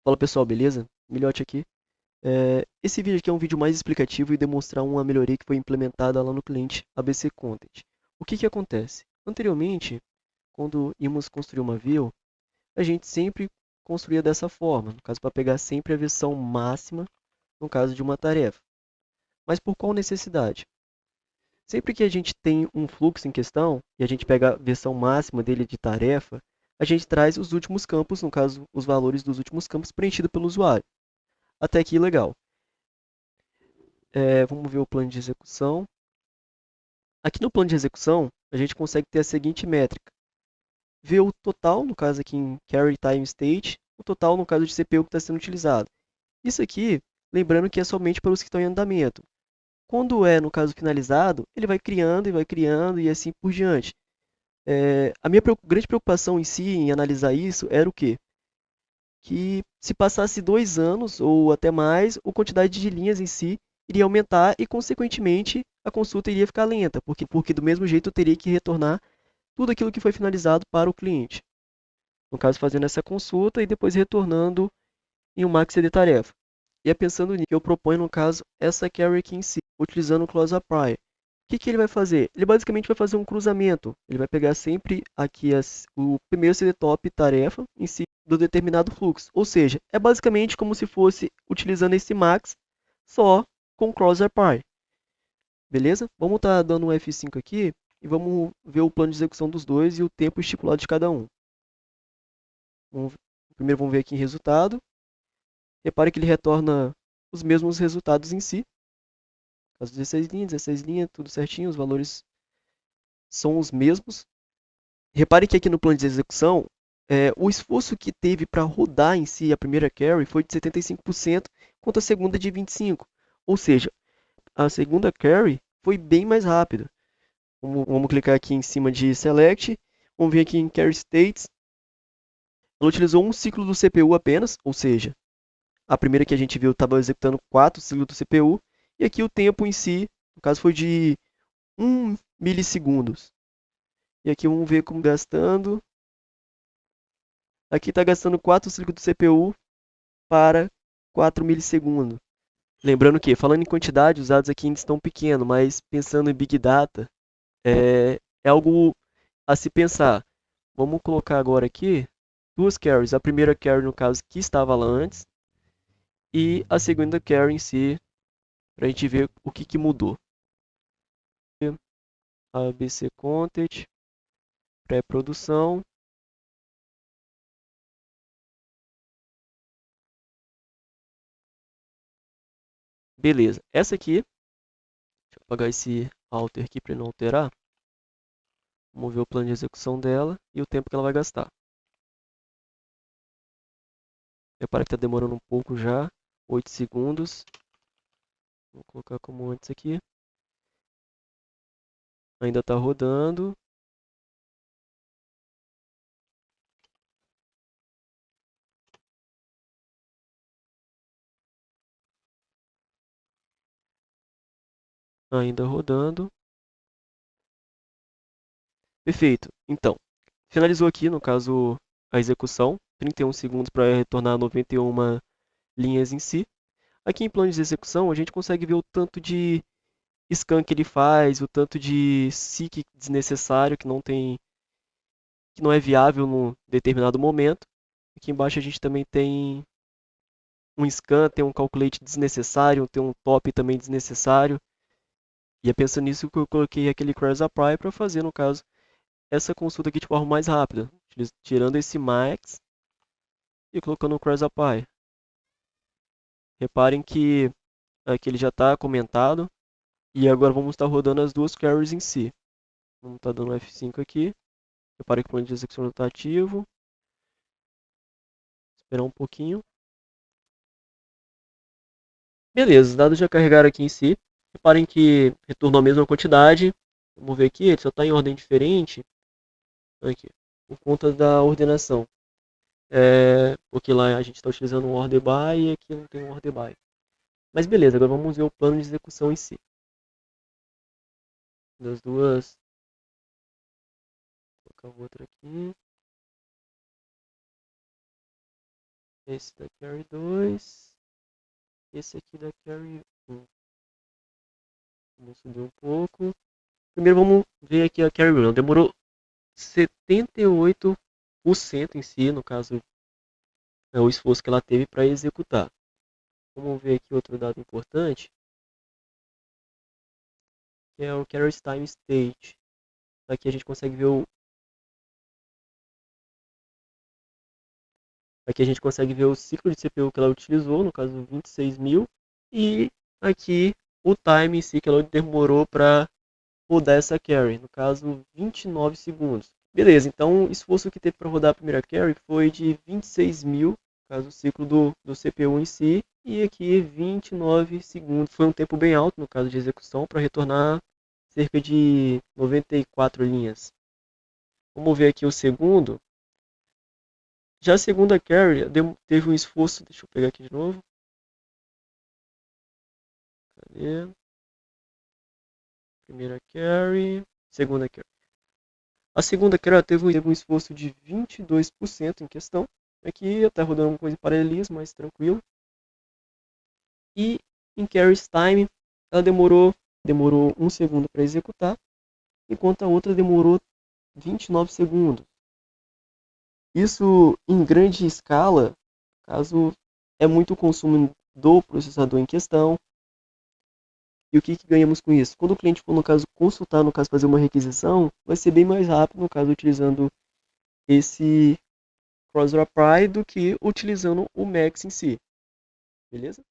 Fala pessoal, beleza? Milhote aqui. Esse vídeo aqui é um vídeo mais explicativo e demonstrar uma melhoria que foi implementada lá no cliente ABC Content. O que que acontece? Anteriormente, quando íamos construir uma view, a gente sempre construía dessa forma, no caso para pegar sempre a versão máxima, no caso de uma tarefa. Mas por qual necessidade? Sempre que a gente tem um fluxo em questão e a gente pega a versão máxima dele de tarefa, a gente traz os últimos campos, no caso, os valores dos últimos campos preenchidos pelo usuário. Até aqui, legal. Vamos ver o plano de execução. Aqui no plano de execução, a gente consegue ter a seguinte métrica. Ver o total, no caso aqui em Carry Time State, o total no caso de CPU que está sendo utilizado. Isso aqui, lembrando que é somente para os que estão em andamento. Quando é, no caso, finalizado, ele vai criando e assim por diante. A minha grande preocupação em si, em analisar isso, era o quê? Que se passasse 2 anos ou até mais, a quantidade de linhas em si iria aumentar e, consequentemente, a consulta iria ficar lenta, porque do mesmo jeito eu teria que retornar tudo aquilo que foi finalizado para o cliente. No caso, fazendo essa consulta e depois retornando em um maxi de tarefa. E é pensando nisso que eu proponho, no caso, essa query aqui em si, utilizando o close apply. O que que ele vai fazer? Ele basicamente vai fazer um cruzamento. Ele vai pegar sempre aqui o primeiro CD top tarefa em si do determinado fluxo. Ou seja, é basicamente como se fosse utilizando esse max só com close apply. Beleza? Vamos estar dando um F5 aqui e vamos ver o plano de execução dos dois e o tempo estipulado de cada um. Primeiro vamos ver aqui em resultado. Repare que ele retorna os mesmos resultados em si. As 16 linhas, tudo certinho, os valores são os mesmos. Repare que aqui no plano de execução, o esforço que teve para rodar em si a primeira carry foi de 75%, enquanto a segunda de 25%. Ou seja, a segunda carry foi bem mais rápida. Vamos clicar aqui em cima de Select, vamos vir aqui em Carry States. Ela utilizou um ciclo do CPU apenas, ou seja, a primeira que a gente viu estava executando 4 ciclos do CPU, e aqui o tempo em si, no caso, foi de 1 milissegundos. E aqui vamos ver como gastando. Aqui está gastando 4 ciclos do CPU para 4 milissegundos. Lembrando que, falando em quantidade, os dados aqui ainda estão pequenos, mas pensando em Big Data, é algo a se pensar. Vamos colocar agora aqui duas carries. A primeira carry, no caso, que estava lá antes, e a segunda carry em si, para a gente ver o que, que mudou. ABC Content, pré-produção. Beleza. Essa aqui, deixa eu apagar esse alter aqui para não alterar. Vamos ver o plano de execução dela e o tempo que ela vai gastar. Repara que está demorando um pouco já, 8 segundos. Vou colocar como antes aqui. Ainda está rodando. Ainda rodando. Perfeito. Então, finalizou aqui, no caso, a execução. 31 segundos para retornar 91 linhas em si. Aqui em plano de execução, a gente consegue ver o tanto de scan que ele faz, o tanto de seek desnecessário que não é viável num determinado momento. Aqui embaixo a gente também tem um scan, tem um calculate desnecessário, tem um top também desnecessário. E é pensando nisso que eu coloquei aquele cross apply para fazer, no caso, essa consulta aqui de forma mais rápida, tirando esse max e colocando o cross apply. Reparem que aqui ele já está comentado e agora vamos estar rodando as duas carries em si. Vamos estar dando F5 aqui. Reparem que o plano de execução está ativo. Esperar um pouquinho. Beleza, os dados já carregaram aqui em si. Reparem que retornou a mesma quantidade. Vamos ver aqui, ele só está em ordem diferente. Aqui, por conta da ordenação. Porque lá a gente está utilizando um order by e aqui não tem um order by. Mas beleza, agora vamos ver o plano de execução em si. Das duas. Vou colocar outra aqui. esse da carry 2, esse aqui da carry 1. Vamos subir um pouco. Primeiro vamos ver aqui a carry 1. Ela demorou 78% em si, no caso, é o esforço que ela teve para executar. Vamos ver aqui outro dado importante, que é o carry time state. Aqui a gente consegue ver o ciclo de CPU que ela utilizou, no caso 26.000, e aqui o time em si que ela demorou para rodar essa carry, no caso 29 segundos. Beleza, então o esforço que teve para rodar a primeira carry foi de 26.000, no caso o ciclo do CPU em si, e aqui 29 segundos. Foi um tempo bem alto no caso de execução para retornar cerca de 94 linhas. Vamos ver aqui o segundo. Já a segunda carry teve um esforço, deixa eu pegar aqui de novo. Cadê? Primeira carry, segunda carry. A segunda carry teve um esforço de 22% em questão. Aqui está rodando uma coisa em paralelismo, mais tranquilo. E em carry's time, ela demorou 1 segundo para executar, enquanto a outra demorou 29 segundos. Isso em grande escala, caso é muito consumo do processador em questão. E o que ganhamos com isso? Quando o cliente for, no caso, consultar, no caso, fazer uma requisição, vai ser bem mais rápido, no caso, utilizando esse Cross-Reply do que utilizando o Max em si. Beleza?